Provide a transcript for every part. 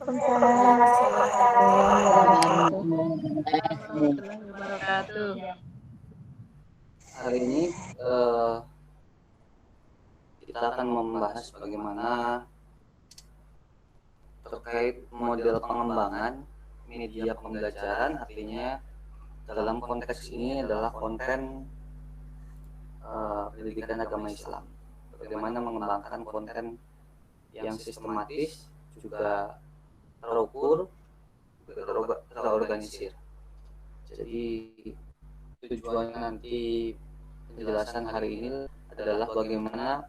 Waalaikumsalam. Assalamualaikum Warahmatullahi wabarakatuh. Hari ini kita akan membahas bagaimana terkait model pengembangan media pembelajaran, artinya dalam konteks ini adalah konten pendidikan agama Islam. Bagaimana mengembangkan konten yang sistematis, juga terukur, terorganisir. Jadi tujuannya nanti penjelasan hari ini adalah bagaimana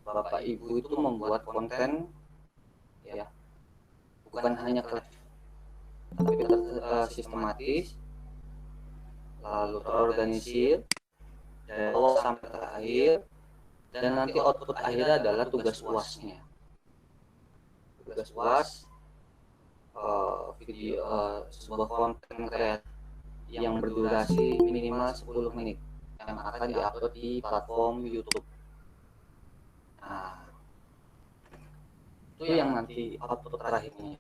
Bapak Ibu itu membuat konten, ya, bukan hanya kreatif, tapi sistematis, lalu terorganisir dari awal sampai terakhir, dan nanti output akhirnya adalah tugas UAS-nya. Tugas UAS video sebuah konten kreatif yang berdurasi minimal 10 menit yang akan diupload di platform YouTube. Nah, itu yang nanti output terakhirnya.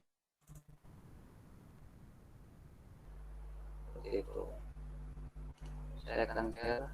Seperti itu. Saya akan share.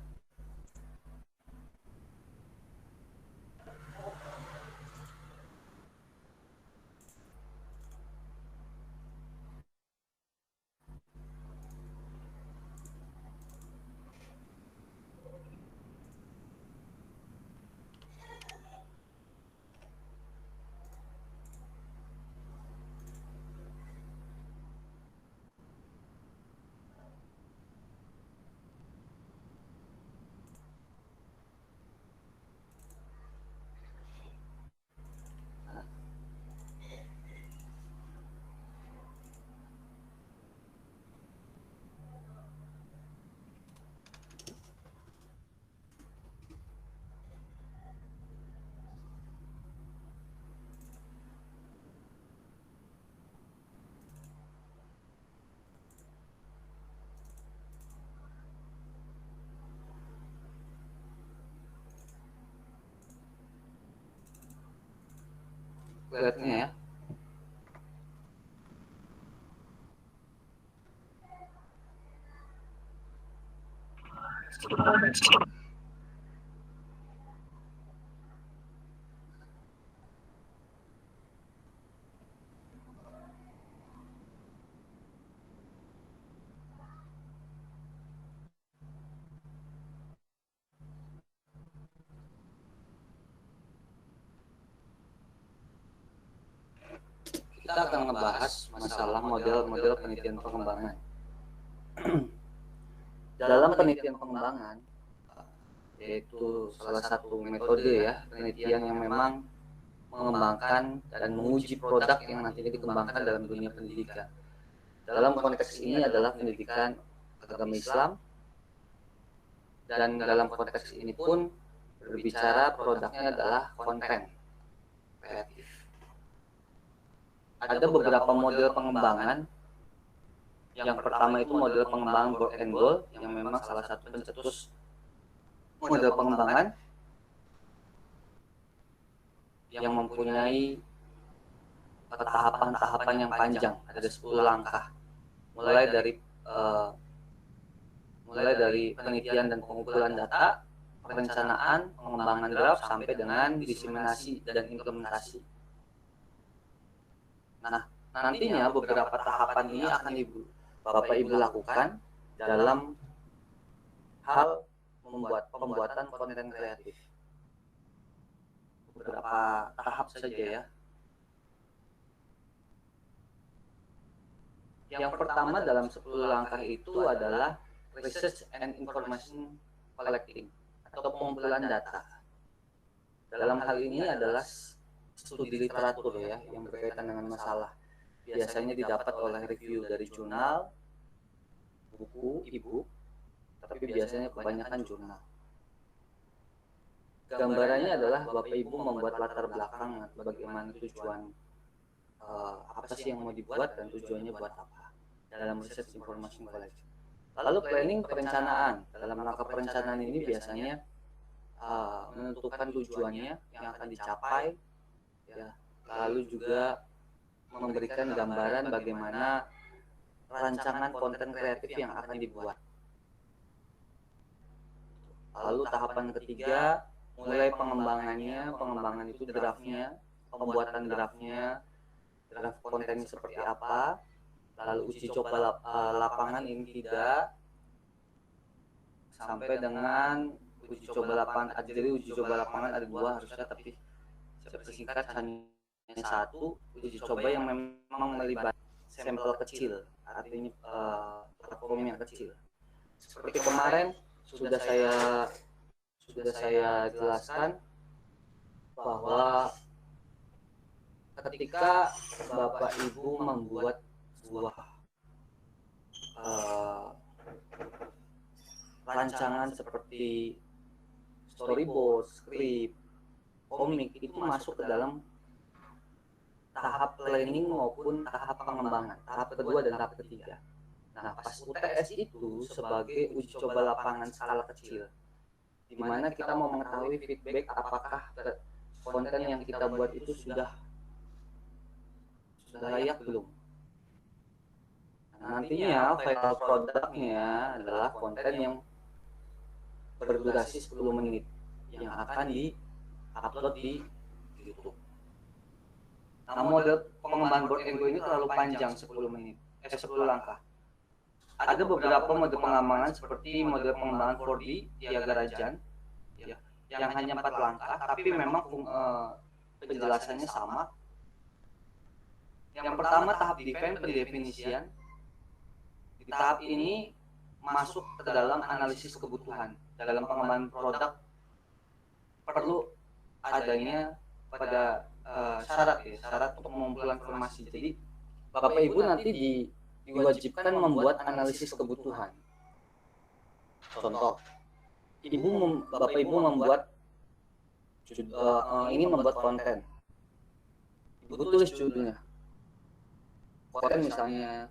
Lihatnya ya. Kita akan membahas masalah model-model penelitian pengembangan. Dalam penelitian pengembangan, yaitu salah satu metode ya penelitian yang memang mengembangkan dan menguji produk yang nantinya dikembangkan dalam dunia pendidikan. Dalam konteks ini adalah pendidikan agama Islam, dan dalam konteks ini pun berbicara produknya adalah konten kreatif. Ada beberapa model pengembangan. Yang pertama itu model pengembangan board and goal, yang memang salah satu pencetus model pengembangan yang mempunyai tahapan-tahapan yang panjang, ada 10 langkah, mulai dari penelitian dan pengumpulan data, perencanaan, pengembangan draft, sampai dengan diseminasi dan implementasi. Nah, nantinya beberapa tahapan ini akan Bapak Ibu lakukan dalam hal pembuatan konten kreatif. Beberapa tahap saja ya. Yang pertama dalam 10 langkah itu adalah research and information collecting atau pengumpulan data. Dalam hal ini adalah studi literatur ya yang berkaitan dengan masalah. Biasanya didapat oleh review dari jurnal, buku, e-book, tapi biasanya kebanyakan jurnal. Gambarannya adalah Bapak Ibu membuat latar belakang bagaimana tujuan apa sih yang mau dibuat dan tujuannya buat apa dalam research information collection. Lalu planning, perencanaan. Dalam langkah perencanaan ini biasanya menentukan tujuannya yang akan dicapai, ya. Lalu juga memberikan gambaran bagaimana rancangan konten kreatif yang akan dibuat. Lalu tahapan ketiga, mulai pengembangannya. Pengembangan itu draftnya, pembuatan draftnya, draft kontennya seperti apa. Lalu uji coba lapangan ini tidak, sampai dengan uji coba lapangan. Jadi uji coba lapangan ada 2 harusnya, tapi saya persingkat hanya 1. Uji coba yang memang melibatkan sampel kecil, artinya platform yang kecil. Seperti kemarin sudah saya jelaskan bahwa ketika Bapak Ibu membuat sebuah rancangan seperti storyboard, script, komik, itu masuk ke dalam tahap planning maupun tahap pengembangan, tahap kedua dan tahap ketiga. Nah, pas UTS itu sebagai uji coba lapangan skala kecil, di mana kita mau mengetahui feedback apakah konten yang kita buat itu sudah layak belum. Nah, nantinya final produknya adalah konten yang berdurasi 10 menit yang akan di-upload di YouTube. Nah, model pengembangan Board and Go ini terlalu panjang, 10 menit, 10 langkah. Ada beberapa mode pengembangan seperti mode pengembangan 4D, Tyagarajan, ya, yang hanya 4 langkah, tapi memang penjelasannya sama. Yang pertama tahap define, pendefinisian. Di tahap ini masuk ke dalam analisis kebutuhan. Dalam pengembangan produk perlu adanya pada syarat untuk mengumpulkan informasi. Jadi Bapak Ibu nanti diwajibkan membuat analisis kebutuhan. Contoh, Bapak Ibu ingin membuat konten. Ibu tulis judulnya. Konten misalnya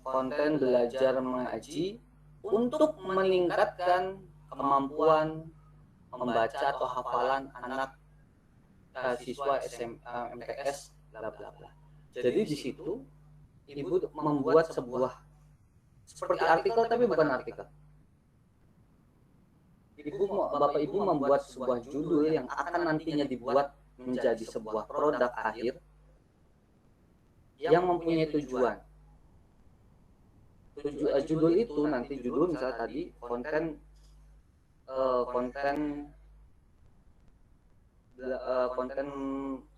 konten belajar mengaji untuk meningkatkan kemampuan membaca atau hafalan anak siswa MTS bla bla bla. Jadi di situ Ibu membuat sebuah seperti artikel tapi bukan artikel. Bapak Ibu membuat sebuah judul yang akan nantinya dibuat menjadi sebuah produk akhir yang mempunyai tujuan. Judul itu nanti misalnya tadi konten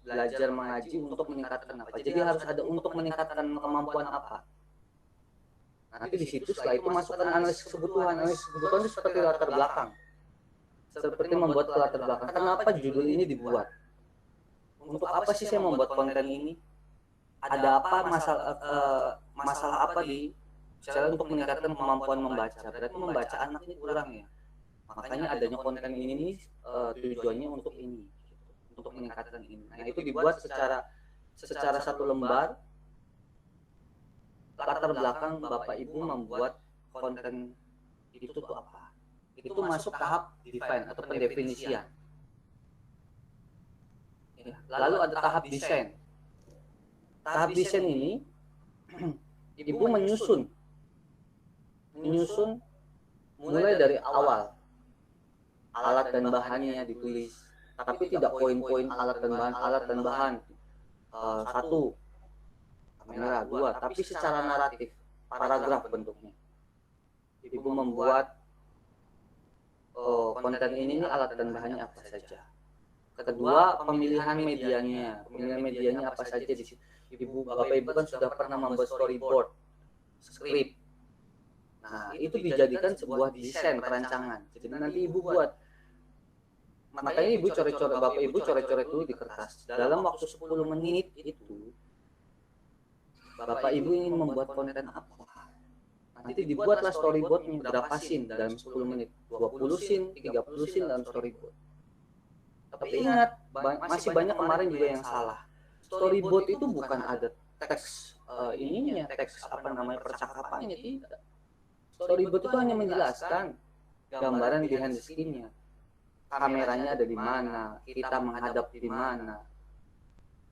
belajar mengaji untuk meningkatkan apa. Jadi harus ada untuk meningkatkan kemampuan apa. Nanti di situ setelah itu masukkan analisis kebutuhan. Analisis kebutuhan itu seperti latar belakang. Seperti membuat latar belakang. Kenapa judul ini dibuat? Untuk apa sih saya membuat konten ini? Ada apa masalah apa di misalnya untuk meningkatkan kemampuan membaca. Berarti membaca anak ini kurang ya. Makanya adanya konten ini nih tujuannya untuk ini, untuk meningkatkan ini. Nah, itu dibuat secara satu lembar latar belakang Bapak Ibu membuat konten itu tuh apa. Itu masuk tahap define atau pendefinisian. Ya, lalu ada tahap desain. Tahap desain ini Ibu menyusun mulai dari awal. Alat dan bahannya ditulis, tapi tidak poin-poin alat dan bahan. 1, kamera 2, tapi secara naratif, paragraf bentuknya. Ibu membuat konten ini alat dan bahannya apa saja. Kedua, pemilihan medianya apa saja di situ. Bapak Ibu kan sudah pernah membuat storyboard, script. Nah, itu dijadikan sebuah desain perancangan. Jadi nanti Ibu buat. Makanya Ibu Bapak Ibu coret-coret dulu di kertas. Dalam waktu 10 menit itu, Bapak Ibu ingin membuat konten apa? Nanti dibuatlah storyboardnya berapa scene dalam 10 menit. 20 scene, 30 scene dalam storyboard. Tapi ingat, masih banyak kemarin juga yang salah. Storyboard itu bukan ada teks teks percakapannya, tidak. Storyboard itu hanya menjelaskan gambaran behind the scene-nya. kameranya ada di mana, kita menghadap di mana,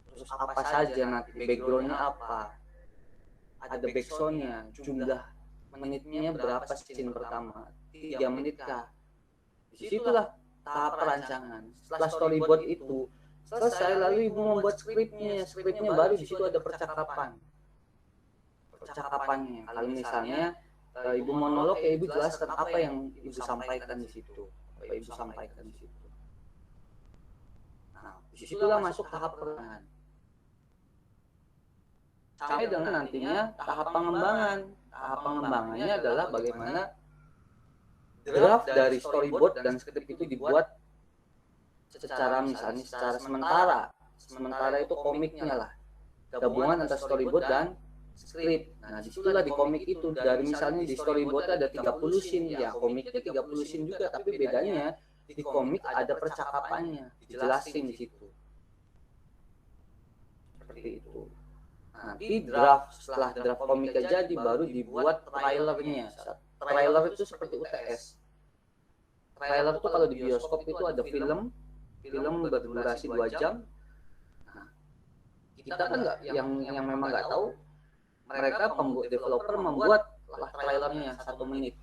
terus apa saja nanti backgroundnya apa, ada backsoundnya, jumlah menitnya berapa scene pertama, 3 menit kah. Disitulah tahap perancangan. Setelah storyboard itu selesai, lalu ibu membuat skripnya baru di situ ada percakapannya. Kalau misalnya ibu monolog, ya ibu jelaskan apa yang ibu sampaikan di situ, Nah, disitulah masuk tahap perancangan. Sampai dengan nantinya tahap pengembangan. Tahap pengembangannya adalah bagaimana draft dari storyboard dan skrip itu dibuat secara misalnya secara sementara itu komiknya lah, gabungan antara storyboard dan skrip. Nah, disitulah di komik itu, dari misalnya di storyboard ada 30 scene, ya komiknya 30 scene juga, tapi bedanya di komik ada percakapannya, dijelasin di situ. Seperti itu. Nanti setelah draft komiknya jadi, baru dibuat trailernya. Trailer itu seperti UTS. Trailer itu kalau di bioskop itu ada film berdurasi 2 jam. Nah, kita kan nggak, yang memang nggak tahu, mereka pembuat developer membuat trailernya 1 menit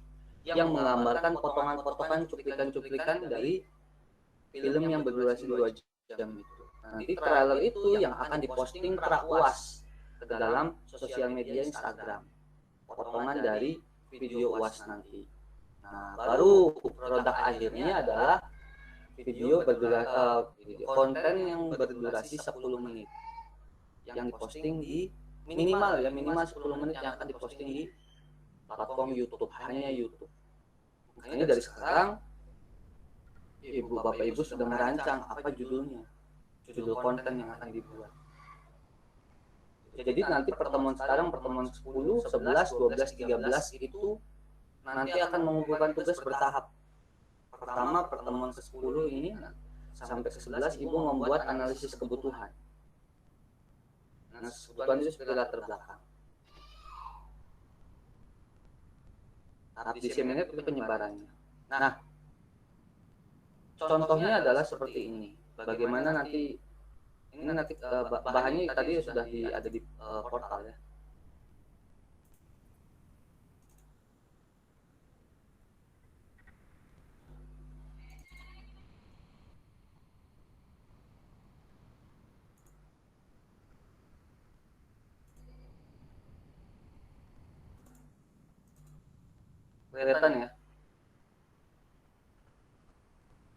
yang menggambarkan potongan-potongan, cuplikan-cuplikan dari film yang berdurasi 2 jam itu. Nanti trailer itu yang akan diposting pra-UAS ke dalam sosial media Instagram, potongan dari video UAS nanti. Nah, baru produk akhirnya adalah video konten yang berdurasi 10 menit yang diposting di minimal 10 menit yang akan diposting di platform YouTube, hanya YouTube. Makanya dari sekarang Bapak Ibu sudah merancang apa judul konten yang akan dibuat. Jadi nanti pertemuan 10, 11, 12, 13 itu nanti akan mengumpulkan tugas bertahap. Pertama, pertemuan ke-10 ini sampai ke-11 Ibu membuat analisis kebutuhan. Nah, kebutuhan itu seperti latar belakang. Tahap disseminate itu penyebarannya. Nah, contohnya adalah seperti ini. Bagaimana nanti bahannya tadi sudah ada di portal ya. Kelihatan ya.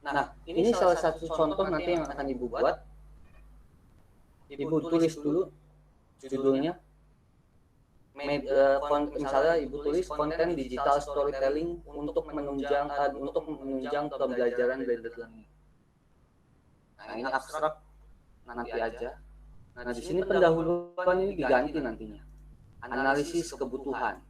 Nah, ini salah satu contoh nanti yang akan Ibu buat. Ibu tulis dulu judulnya. Misalnya Ibu tulis konten digital storytelling untuk menunjang pembelajaran blended learning. Nah, ini abstrak nanti aja. Nah, di sini pendahuluan ini diganti nantinya. Analisis kebutuhan.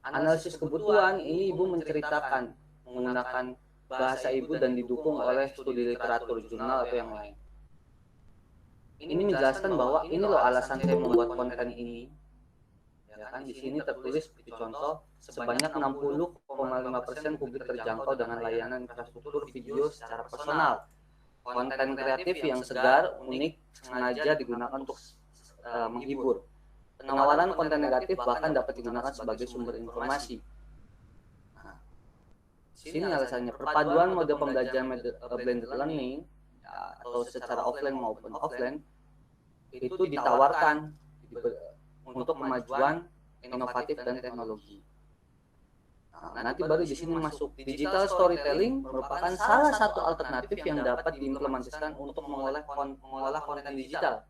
Analisis kebutuhan ini Ibu menceritakan menggunakan bahasa Ibu dan didukung oleh studi literatur, jurnal atau yang lain. Ini menjelaskan bahwa ini loh alasan saya membuat konten ini. Ya kan, di sini tertulis seperti contoh, sebanyak 60,5% publik terjangkau dengan layanan infrastruktur video secara personal. Konten kreatif yang segar, unik, sengaja digunakan untuk menghibur. Penawaran konten negatif bahkan dapat digunakan sebagai sumber informasi. Nah, sini alasannya perpaduan mode pembelajaran blended learning atau secara offline maupun offline itu ditawarkan untuk kemajuan inovatif dan teknologi. Nah, nanti baru di sini masuk digital storytelling merupakan salah satu alternatif yang dapat diimplementasikan untuk mengolah konten digital.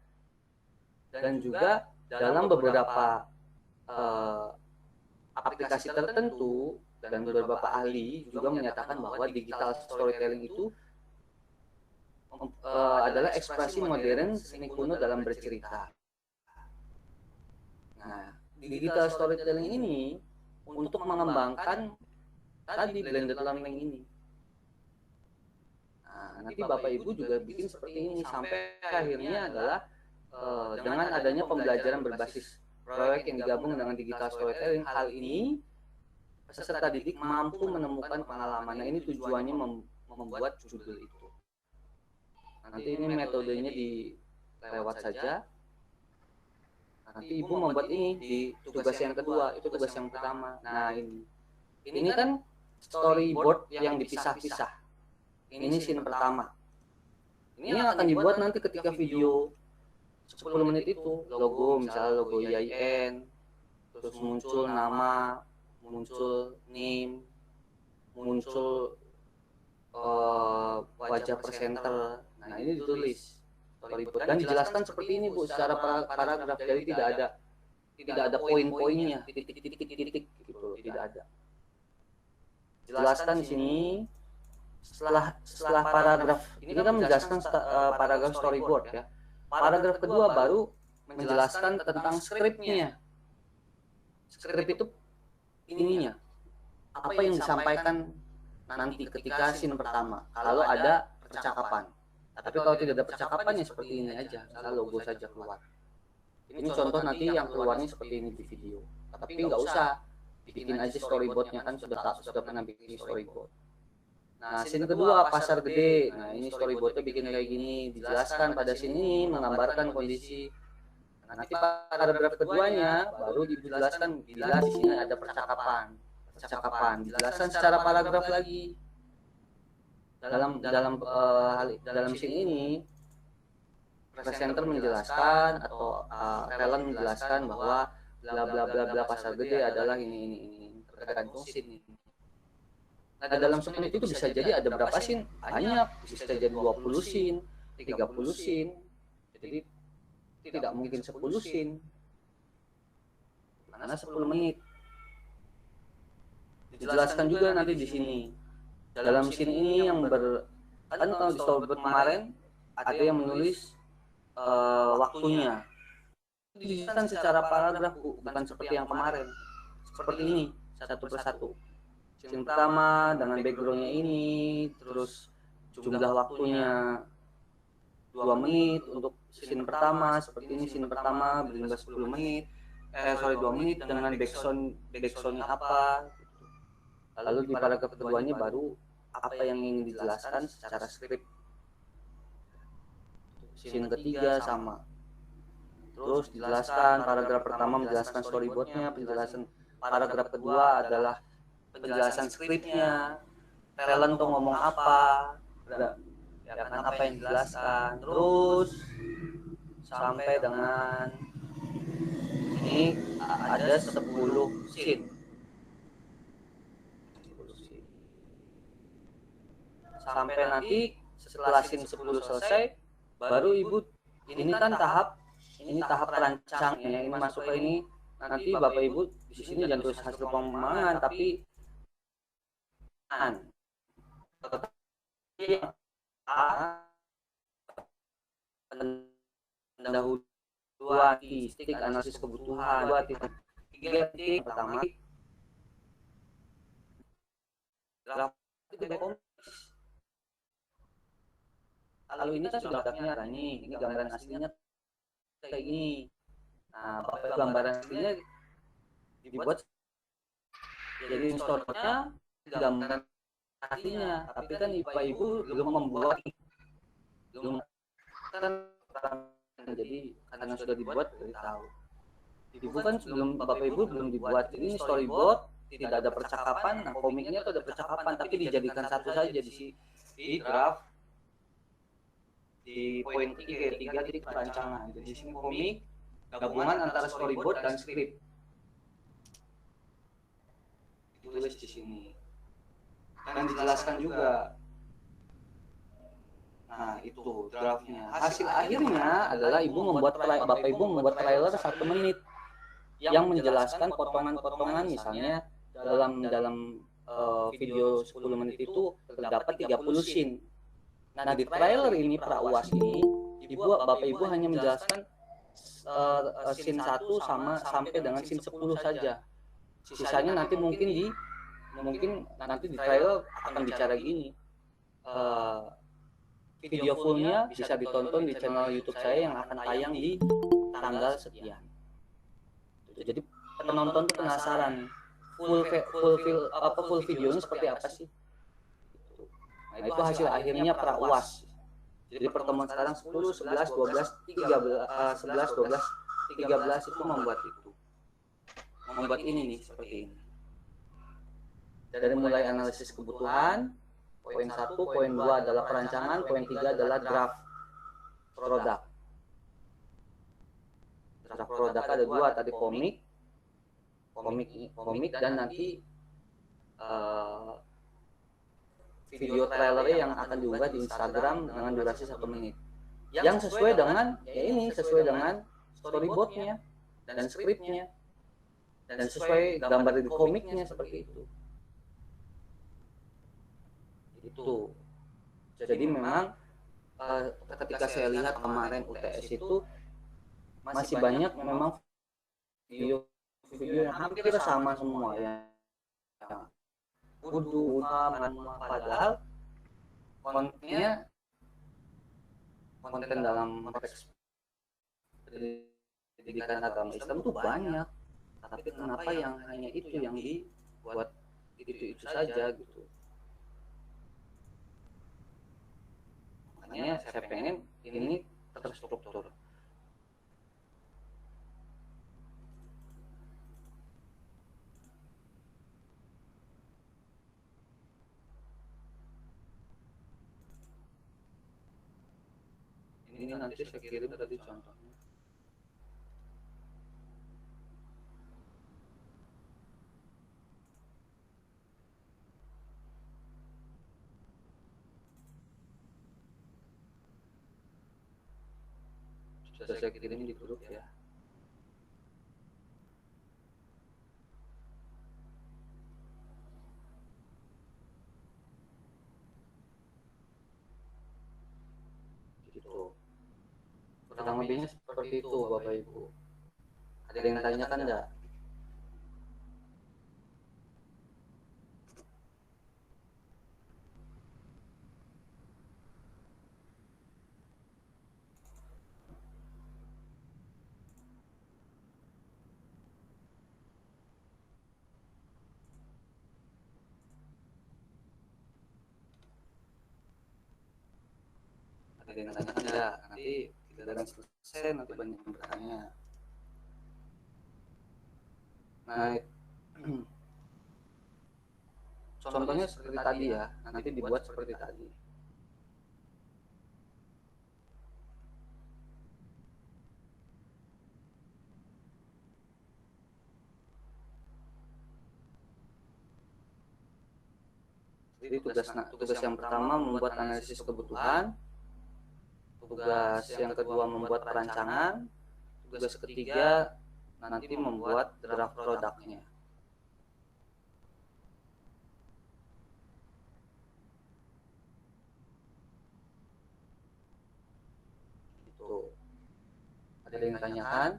Dan juga dalam beberapa aplikasi tertentu dan beberapa ahli juga menyatakan bahwa digital storytelling itu adalah ekspresi modern seni kuno dalam bercerita. Nah, digital storytelling ini untuk mengembangkan tadi blended learning ini. Nah, nanti Bapak Ibu juga bikin seperti ini sampai akhirnya adalah dengan adanya pembelajaran berbasis proyek yang digabung dengan digital storytelling, hal ini peserta didik mampu menemukan pengalaman. Nah, ini tujuannya membuat judul itu. Nanti ini metodenya dilewat saja. Nanti ibu membuat ini di tugas yang kedua, itu tugas yang pertama. Nah ini kan storyboard yang dipisah-pisah. Ini scene pertama. Ini yang akan dibuat nanti ketika video 10 menit itu, logo misalnya logo IAIN, terus muncul nama, muncul name, muncul wajah presenter. Nah ini ditulis storyboard dan dijelaskan seperti ini Bu, secara paragraf. Jadi tidak ada poin-poinnya, titik-titik gitu, tidak ada. Jelaskan di sini. Setelah paragraf ini kan menjelaskan paragraf storyboard ya. Paragraf kedua baru menjelaskan tentang skripnya. Skrip itu ininya, apa yang disampaikan nanti ketika scene pertama. Kalau ada percakapan. Tapi kalau tidak ada percakapannya seperti ini aja, kalau logo saja keluar. Ini contoh nanti yang keluarnya seperti ini di video. Tapi nggak usah bikin aja storyboardnya, kan sudah pernah bikin storyboard. Nah, scene kedua pasar gede. Nah, ini storyboardnya bikin kayak gini, dijelaskan pada sini, menggambarkan kondisi. Nanti paragraf keduanya baru dijelaskan bila di sini ada percakapan, dijelaskan secara paragraf lagi. Dalam scene ini, presenter menjelaskan atau talent menjelaskan bahwa bla bla bla bla pasar gede adalah ini tergantung scene ini. Nah, dalam semenit itu bisa jadi ada berapa scene? Banyak, bisa jadi 20 scene, 30 scene. Jadi tidak mungkin 10 scene. Karena 10 menit. Dijelaskan juga nanti di sini. Dalam scene ini yang kan kalau di storyboard kemarin ada yang menulis waktunya. Dijelaskan secara paragraf, bukan seperti yang kemarin. Seperti ini, satu persatu. Scene pertama dengan backgroundnya ini, terus jumlah waktunya 2 menit untuk scene pertama, seperti ini scene pertama berjumlah 10 menit, 2 menit dengan backsoundnya apa. Lalu di paragraf keduanya baru apa yang ingin dijelaskan secara skrip. Scene ketiga sama. Terus dijelaskan paragraf pertama menjelaskan storyboardnya, penjelasan paragraf kedua adalah penjelasan skripnya, talent tuh ngomong apa, ya kan apa yang dijelaskan, terus sampai dengan ini ada 10 scene. Sampai nanti setelah scene 10 selesai, baru ibu ini kan tahap perancangnya, ini masuk ke ini. Nanti Bapak Ibu di sini jangan tulis hasil pengembangan, tapi pendahuluan, statistik, analisis kebutuhan, 3 titik pertama kalau ini kan sudah gambarnya ini gambaran aslinya kayak gini. Nah, Bapak gambaran aslinya dibuat jadi storyboardnya gambaran aslinya, tapi kan Bapak Ibu belum membuat, jadi karena sudah dibuat dari tahu. Ibu kan sebelum Bapak Ibu belum dibuat, ini storyboard tidak ada percakapan. Nah, komiknya itu ada percakapan tapi dijadikan satu saja di graf di poin 3 titik perancangan. Jadi di sini komik gabungan antara storyboard dan skrip. Ditulis di sini. Dan dijelaskan juga. Nah, itu draftnya. Hasil akhirnya adalah Bapak Ibu membuat trailer 1 menit yang menjelaskan potongan-potongan, misalnya dalam video 10 menit itu terdapat 30 scene. Nah, di trailer ini pra-UAS ini dibuat Bapak Ibu hanya menjelaskan scene 1 sampai dengan scene 10 saja. Sisanya nanti mungkin nanti di trailer akan bicara gini. Video fullnya bisa ditonton di channel YouTube saya yang akan tayang di tanggal sekian. Jadi penonton tuh penasaran full videonya seperti apa sih. Nah, itu hasil akhirnya pra UAS. Jadi pertemuan sekarang 10, 11, 12, 13, 11, 12, 13 itu membuat ini nih seperti ini. Dari mulai analisis kebutuhan, poin 1, poin 2 adalah perancangan, poin 3 adalah draft produk. Draft produk ada 2 tadi komik dan nanti video trailer yang akan diunggah di Instagram dengan durasi 1 menit. Yang sesuai dengan sesuai dengan storyboardnya dan skripnya dan sesuai gambar di komiknya seperti itu. Itu. Jadi memang ketika saya lihat kemarin UTS itu masih banyak memang video yang hampir sama semua ya. Padahal konten dalam konteks pendidikan agama Islam itu banyak, tapi kenapa yang hanya itu yang dibuat itu saja gitu. Makanya saya pengen ini terstruktur. Ini nanti saya kirim tadi contohnya. Sudah saya kirim di grup ya. Gitu. Kurang lebihnya seperti itu Bapak Ibu. Ada yang tanyakan enggak? Ada yang tanyakan enggak? Nanti giliran selesai nanti banyak yang bertanya. Nah, contohnya seperti tadi ya, nanti dibuat seperti tadi. Jadi tugas yang pertama membuat analisis kebutuhan, tugas yang kedua membuat perancangan, tugas ketiga nanti membuat draft produknya. Itu. Ada yang tanyakan?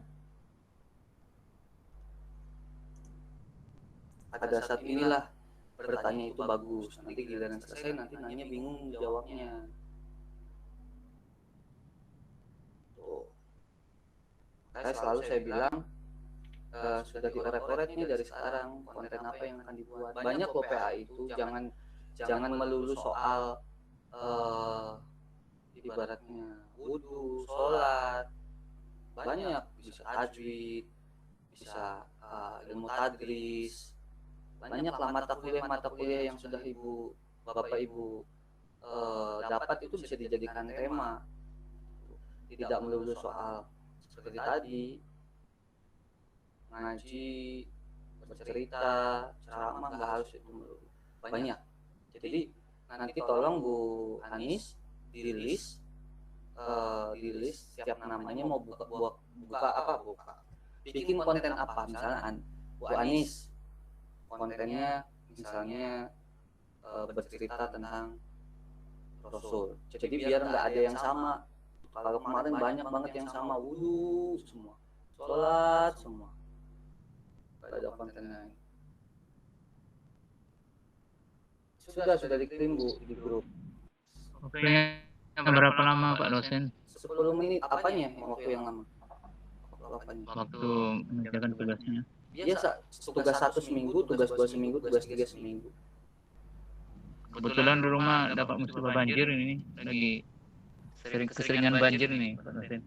Pada saat inilah bertanya itu bagus. Nanti giliran selesai nanti nanya bingung jawabnya. Tuh. Saya bilang sudah dioret-oret nih dari sekarang konten apa yang akan dibuat. Banyak loh PA itu, jangan melulu soal ibaratnya wudhu, sholat. Banyak, bisa tajwid, bisa ilmu tadris. Banyaklah mata kuliah yang sudah Bapak Ibu dapat itu bisa dijadikan tema. Tidak melulu soal seperti tadi ngaji, bercerita, ceramah, nggak harus itu melulu. Banyak. Jadi nanti tolong Bu Anis di list siap namanya mau buka bikin konten apa, misalnya Bu Anis kontennya misalnya bercerita tentang Rasul. Jadi biar nggak ada yang sama. Kalau kemarin banyak banget yang sama, wudhu semua, sholat semua, nggak ada kontennya. Sudah dikirim Bu di grup. Waktunya berapa lama Pak dosen? 10 menit. Apanya waktu yang lama? Waktu mengerjakan tugasnya. Biasa, tugas 1 seminggu, tugas 2 seminggu, tugas 3 seminggu. Kebetulan di rumah dapat musibah banjir ini, lagi keseringan banjir ini Pak dosen.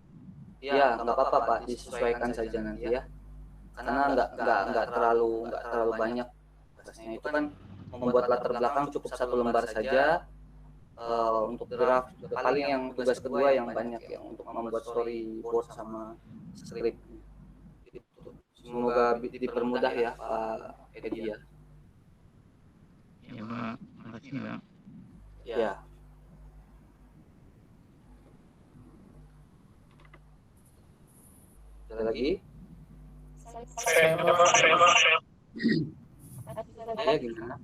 Ya, nggak apa-apa Pak, disesuaikan saja nanti ya. Karena nggak terlalu banyak tugasnya. Itu kan membuat latar belakang cukup 1 lembar saja. Untuk draft paling yang tugas kedua yang banyak yang untuk membuat storyboard sama script. Semoga dipermudah ya Pak Edi ya. Ya Pak, makasih Pak. Ya. Ada lagi? Ya gimana?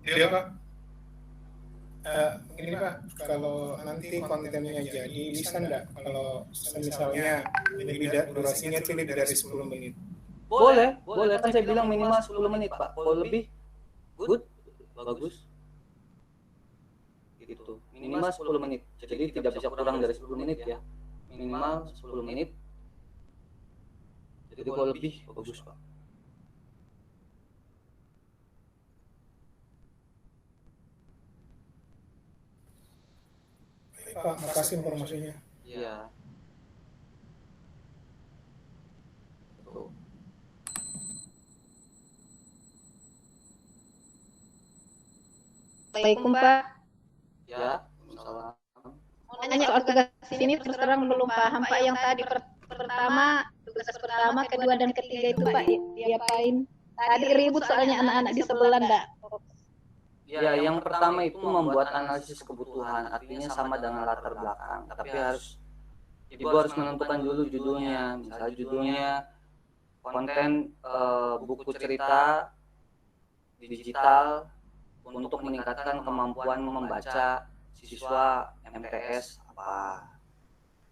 Iya Pak. Ini Pak, kalau nanti kontennya jadi bisa enggak kalau misalnya durasinya itu lebih dari 10 menit? Boleh kan saya bilang minimal 10 menit Pak. Kalau lebih good, bagus. Gitu. Minimal 10 menit. Jadi tidak bisa kurang dari 10 menit ya. Minimal 10 menit. Jadi kalau lebih bagus Pak. Pak, makasih informasinya. Iya. Assalamualaikum Pak. Ya, salam. Mau nanya soal tugas ini terus terang belum paham Pak. Yang tadi pertama, tugas pertama, kedua dan ketiga itu Pak diapain? Tadi ribut soalnya anak-anak di sebelah enggak. Ya, yang pertama itu membuat analisis kebutuhan, artinya sama dengan latar belakang. Tapi ibu harus menentukan dulu judulnya. Misalnya judulnya konten buku cerita digital untuk meningkatkan kemampuan membaca siswa MTS apa.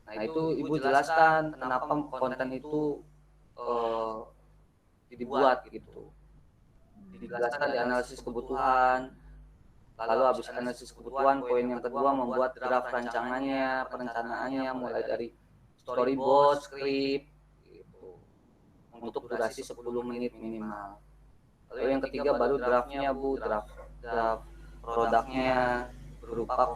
Nah itu ibu jelaskan kenapa konten itu dibuat gitu. Dijelaskan di analisis kebutuhan. Lalu habis analisis kebutuhan, poin yang kedua membuat draft rancangannya, perencanaannya mulai dari storyboard, script gitu. Untuk durasi 10 menit minimal. Lalu yang ketiga baru draftnya Bu, draft produknya berupa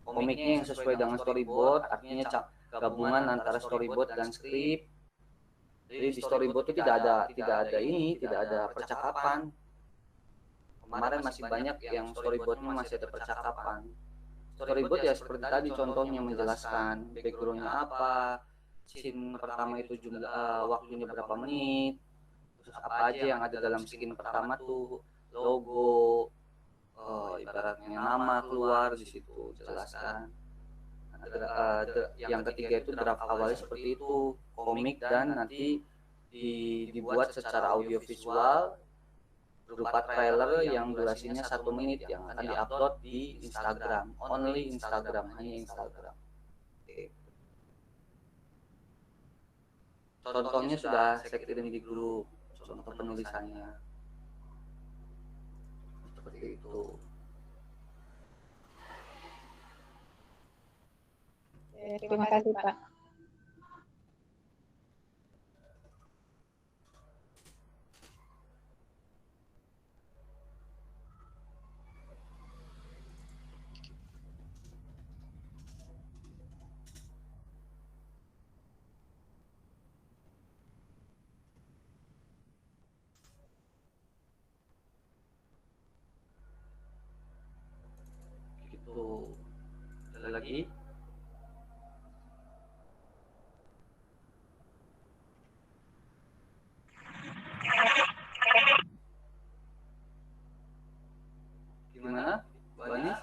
komiknya yang sesuai dengan storyboard, artinya gabungan antara storyboard dan script. Jadi di storyboard itu tidak ada percakapan. Kemarin masih banyak yang storyboardnya masih ada percakapan. Storyboard ya seperti tadi contohnya menjelaskan backgroundnya apa, scene pertama itu waktunya berapa menit, terus apa aja yang ada dalam scene pertama tuh, logo, ibaratnya nama keluar di situ jelaskan. Yang ketiga itu draft awalnya seperti itu, komik dan nanti dibuat secara audiovisual berupa trailer yang durasinya 1 menit yang akan diupload di Instagram, only Instagram, hanya Instagram. Contohnya sudah saya kirim di grup, contoh penulisannya seperti itu. Terima kasih Pak. Gitu. Ada lagi? Gimana, Mbak Anis?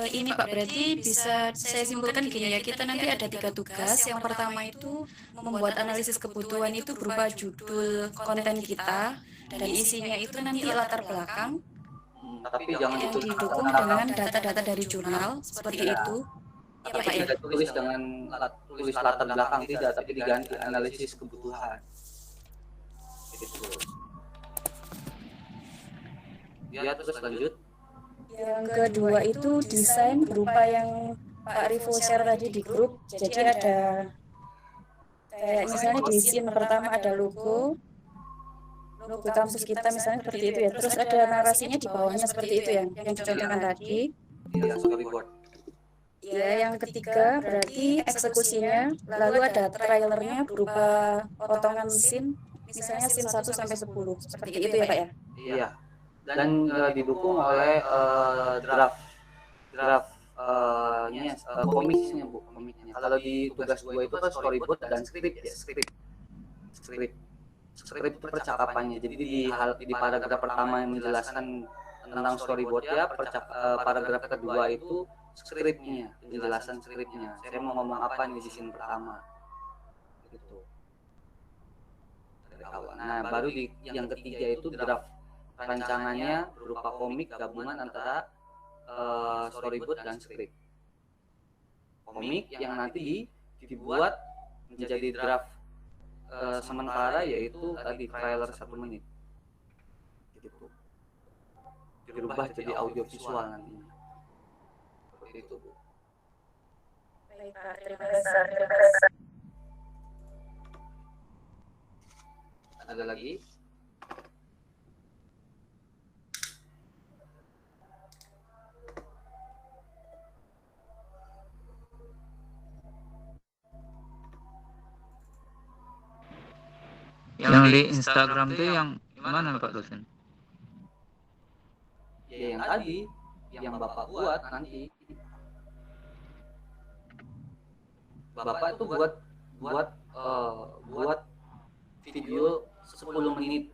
Ini Pak, berarti bisa saya simpulkan gini ya, kita nanti ada 3 tugas. Yang pertama itu membuat analisis kebutuhan itu berupa judul konten kita, dan isinya itu nanti latar belakang Tapi jangan yang didukung dengan data-data dari jurnal, seperti itu. Ya Pak ya. tidak tulis dengan tulis latar belakang tidak, tapi diganti analisis kebutuhan. Gitu. Ya terus lanjut. Yang kedua itu desain berupa yang Pak Rivo share tadi di grup. Jadi ada kayak misalnya di scene pertama ada logo kampus kita misalnya seperti itu ya. Terus ada narasinya di bawahnya seperti itu yang dicontohkan tadi. Iya, storyboard. Ya, yang ketiga berarti eksekusinya. Lalu ada trailernya berupa potongan scene, misalnya scene 1 sampai 10. Seperti itu ya, Pak ya? Iya. Dan didukung oleh draft komiknya Bu, komiknya. Kalau di tugas gua itu kan storyboard dan skrip ya, skrip itu percakapannya. Jadi di paragraf pertama yang menjelaskan tentang storyboard ya, paragraf kedua itu skripnya, penjelasan skripnya. Saya mau ngomong apa nih di scene pertama. Gitu. Dari awal. Nah, baru di yang ketiga itu draft rancangannya berupa komik gabungan antara storyboard dan skrip. Komik yang nanti dibuat menjadi draft sementara, yaitu tadi trailer 1 menit. Gitu. Dirubah jadi audio visual nantinya. Seperti itu, Bu. Baik, Pak. Terima kasih. Ada lagi? Yang di Instagram tuh yang mana Pak dosen? Ya yang tadi, yang Bapak buat nanti. Bapak itu buat video 10 menit.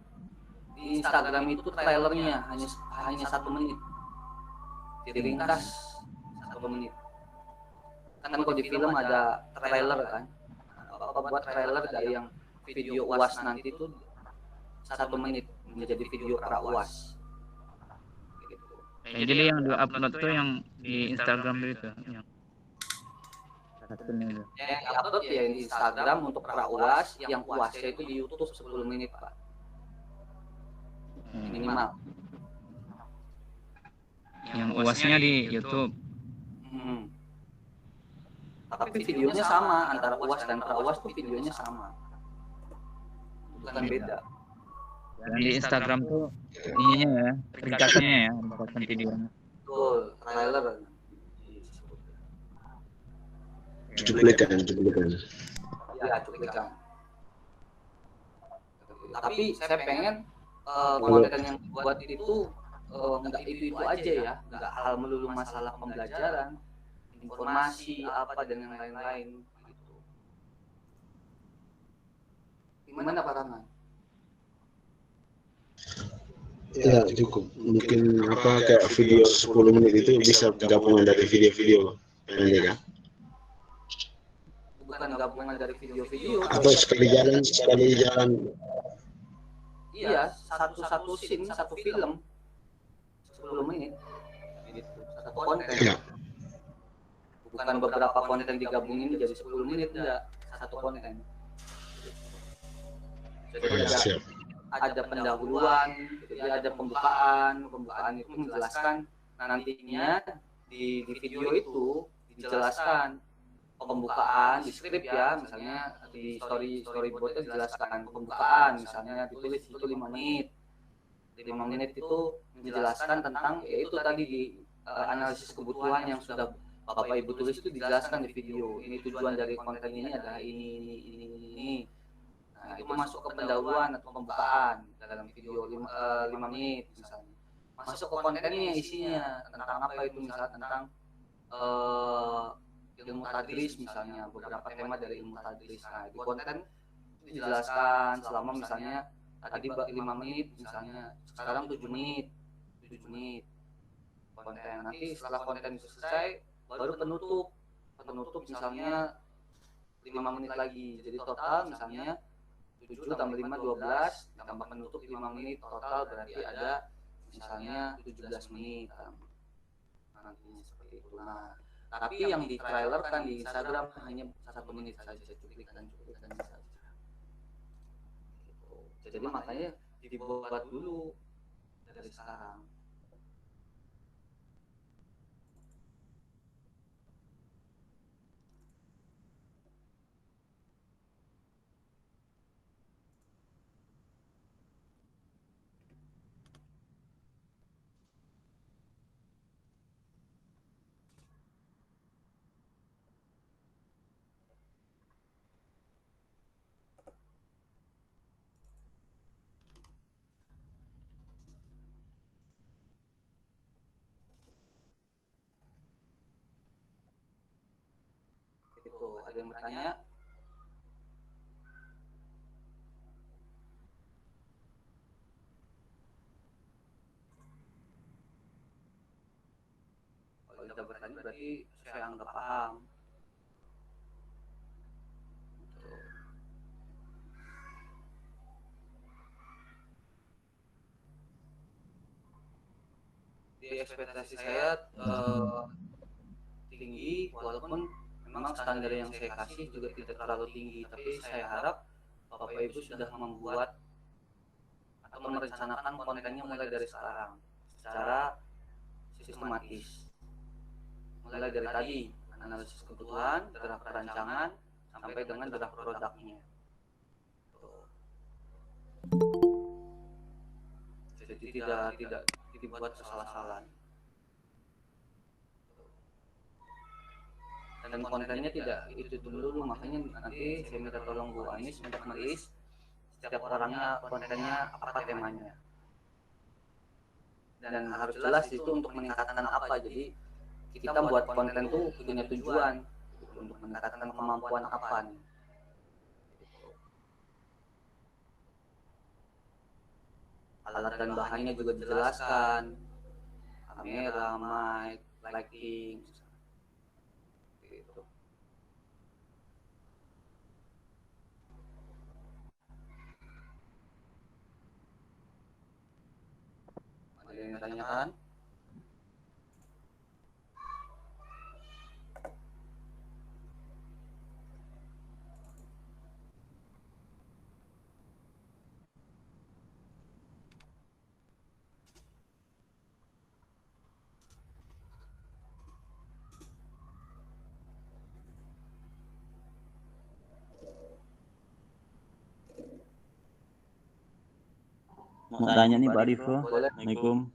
Di Instagram itu trailernya hanya 1 menit. Diringkas 1 menit. Kan kalau di film ada trailer kan. Bapak buat trailer dari yang video UAS nanti itu 1 menit menjadi video pra UAS. Gitu. Jadi yang di-upload tuh yang di Instagram itu yang Yang di-upload ya di Instagram untuk pra UAS, yang UASnya itu di YouTube 10 menit, Pak. Minimal. Yang UASnya di YouTube. Tapi videonya sama, antara UAS dan pra UAS tuh videonya sama. Bukan beda. Dan di Instagram tuh ininya ya, ringkasannya ya, ringkasan videonya. Betul, trailer. Cuplikan. Ya, cuplikan. Tapi saya pengen konten yang buat itu nggak itu aja ya, nggak hal melulu masalah pembelajaran, informasi apa dan yang lain-lain. Gitu. Gimana Pak Rahman? Ya cukup. Mungkin kayak video 10 menit itu bisa gabungan dari video-video pendek kan? Bukan gabungan dari video-video. Atau sekali jalan. Iya, satu scene, satu film 10 menit. Gitu. Satu konten. Ya. Bukan beberapa konten digabungin jadi 10 menit, enggak. Satu konten. Jadi ada pendahuluan, jadi ada pembukaan itu menjelaskan nantinya di video itu dijelaskan pembukaan di skrip ya, misalnya di storyboard itu dijelaskan pembukaan, misalnya ditulis itu 5 menit. Di 5 menit itu menjelaskan tentang yaitu tadi di analisis kebutuhan yang sudah Bapak Ibu tulis itu dijelaskan di video. Ini tujuan dari konten ini adalah ini. Nah, itu masuk ke pendahuluan atau pembukaan dalam video 5 menit misalnya. Masuk ke kontennya isinya tentang apa itu, misalnya tentang ilmu tadris misalnya, beberapa tema dari ilmu tadris. Nah, di konten itu dijelaskan selama misalnya tadi 5 menit misalnya, sekarang 7 menit konten. Nanti setelah konten itu selesai baru penutup misalnya 5 menit lagi. Jadi total misalnya 7 tambah 5 12 tambah penutup 5 menit, total berarti ada misalnya 17 menit. Nantinya seperti itu. Nah, tapi yang di trailer kan di Instagram hanya 1 menit saja, cuplikan saja. Jadi makanya dibuat dulu dari sekarang. Ada yang bertanya? Kalau tidak bertanya berarti saya anggap paham. Di ekspektasi saya tinggi, walaupun memang standar yang saya kasih juga tidak terlalu tinggi, tapi saya harap Bapak Ibu sudah membuat atau merencanakan kontennya mulai dari sekarang secara sistematis, mulai dari tadi analisis kebutuhan, draft perancangan sampai dengan draft produknya. Jadi tidak dibuat kesalahan. Dan kontennya tidak itu dulu, makanya nanti saya minta tolong Bu Anis untuk menulis setiap orangnya kontennya apa temanya, dan harus jelas itu untuk meningkatkan apa. Jadi kita buat konten tuh punya tujuan untuk meningkatkan kemampuan apa nih. Alat dan bahannya juga dijelaskan, kamera, mic, lighting, gitu. Ada yang tanyakan? Mau tanya nih Pak Rifo. Boleh. Assalamualaikum.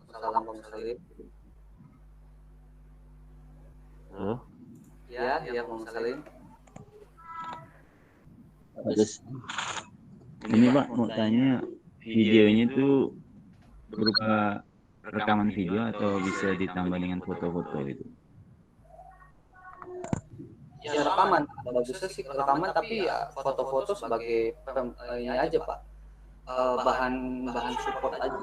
Assalamualaikum. Halo. Ya, Bang Salim. Terus ini Pak mau tanya, videonya itu berupa rekaman video atau bisa ditambah dengan foto-foto itu? Ya rekaman, bagusnya sih rekaman, tapi ya foto-foto sebagai ini aja Pak, bahan support aja.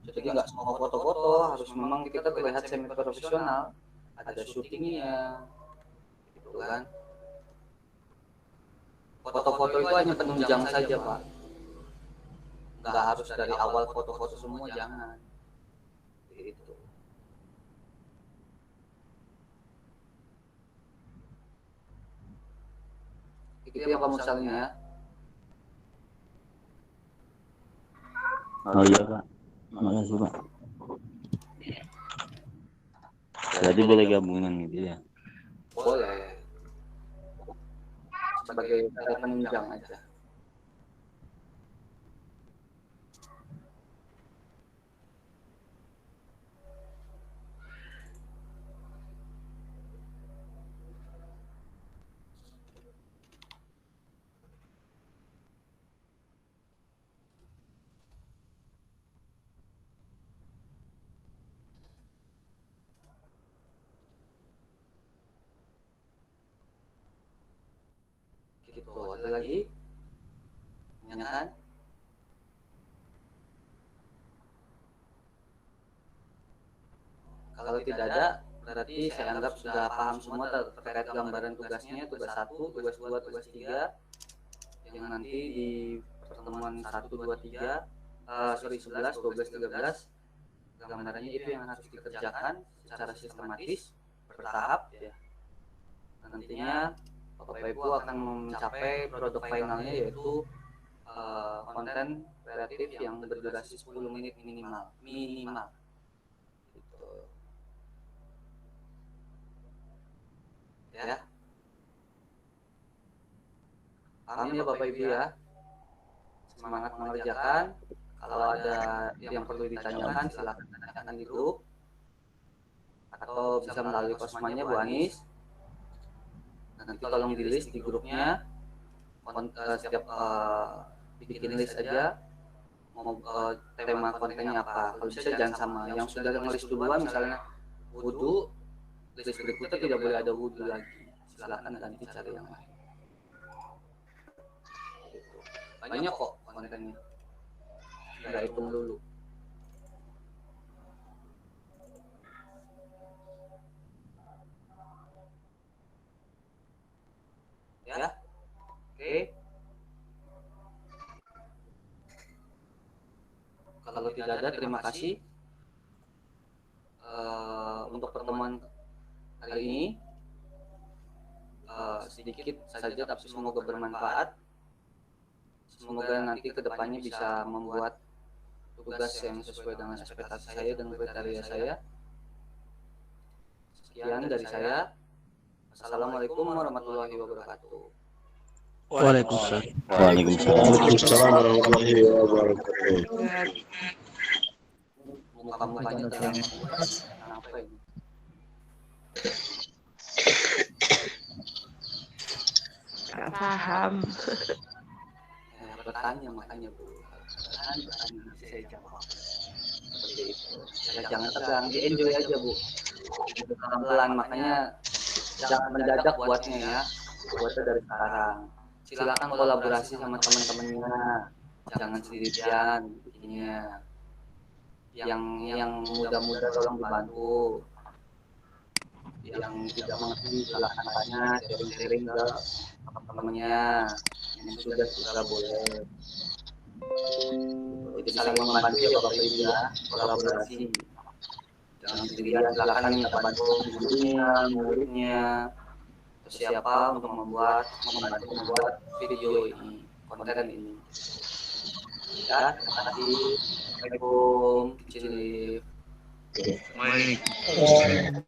Jadi nggak semua foto-foto harus memang kita terlihat semi profesional, ada syutingnya, gitu kan. Foto-foto itu hanya penunjang saja Pak, nggak harus dari awal foto-foto semua, jangan. Gitu. Itu yang kamu salin ya. Oh iya Pak, makasih Pak. Berarti boleh gabungan gitu ya? Boleh. Sebagai cara penunjang aja. Gitu, ada lagi? Menanyakan? Kalau tidak ada, berarti saya anggap sudah paham semua terkait gambaran tugasnya, tugas 1, tugas 2, tugas 3, yang nanti di pertemuan 1, 2, 3, 11, 12, 13, gambarannya itu yang harus dikerjakan secara sistematis, bertahap ya. Nantinya Bapak Ibu akan mencapai produk finalnya, yaitu konten kreatif yang berdurasi 10 menit minimal. Gitu. Ya. Paham ya Bapak Ibu ya? Semangat mengerjakan. Kalau ada yang perlu ditanyakan silakan tanyakan di grup atau bisa melalui kosmanya Bu Anis. Nanti tolong di list di grupnya, setiap bikin list aja mau tema kontennya apa. Kalau bisa jangan sama yang sudah ngelis duluan, misalnya wudhu, list berikutnya tidak boleh ada wudhu lagi, silakan ganti cari yang lain. Gitu. Banyak kok kontennya, nggak hitung dulu. Ya, oke. Kalau tidak ada, terima kasih untuk pertemuan kali ini. Sedikit saja tapi semoga bermanfaat. Semoga nanti kedepannya bisa membuat tugas yang sesuai dengan ekspektasi saya dan kriteria saya. Sekian dari saya. Assalamualaikum warahmatullahi wabarakatuh. Waalaikumsalam. Waalaikumsalam warahmatullahi wabarakatuh. Muka-mukanya terang. Kenapa ini? Gak paham. Bertanya makanya Bu. Bertanya nanti saya jawab. Seperti itu. Ya, jangan tegang, di enjoy aja Bu. Pelan-pelan, makanya jangan mendadak buatnya ya. Buatnya dari sekarang. Silakan kolaborasi sama teman-temannya. Jangan sendirian bikinnya. Yang muda-muda tolong dibantu. Yang tidak mengerti silakan tanya, sharing-sharing ke teman-temannya. Yang sudah boleh. Jadi saling membantu ya Bapak Ibu ya, kolaborasi. Jangan sendirian, silakan minta bantuan gurunya, muridnya, siapa untuk membantu membuat video ini, konten ini. Ya, terima kasih. Assalamualaikum. Cilip. Waalaikumsalam.